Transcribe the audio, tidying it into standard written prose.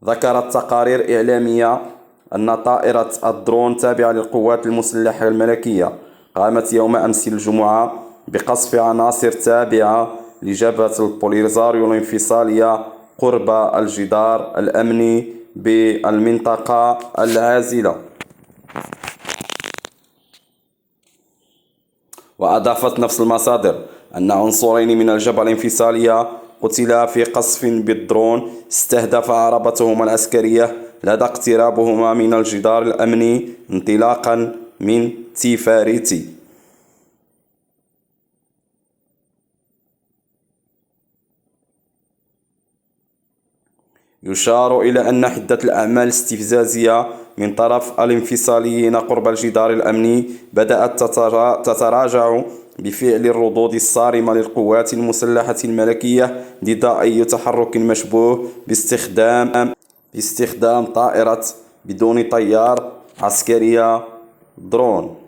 ذكرت تقارير إعلامية أن طائرة الدرون تابعة للقوات المسلحة الملكية قامت يوم أمس الجمعة بقصف عناصر تابعة لجبهة البوليزاريو الانفصالية قرب الجدار الأمني بالمنطقة العازلة. وأضافت نفس المصادر أن عنصرين من الجبهة الانفصالية قتلا في قصف بالدرون استهدف عربتهما العسكرية لدى اقترابهما من الجدار الأمني انطلاقا من تيفاريتي. يشار إلى أن حدة الأعمال الاستفزازية من طرف الانفصاليين قرب الجدار الأمني بدأت تتراجع بفعل الردود الصارمة للقوات المسلحة الملكية ضد أي تحرك مشبوه باستخدام طائرة بدون طيار عسكرية درون.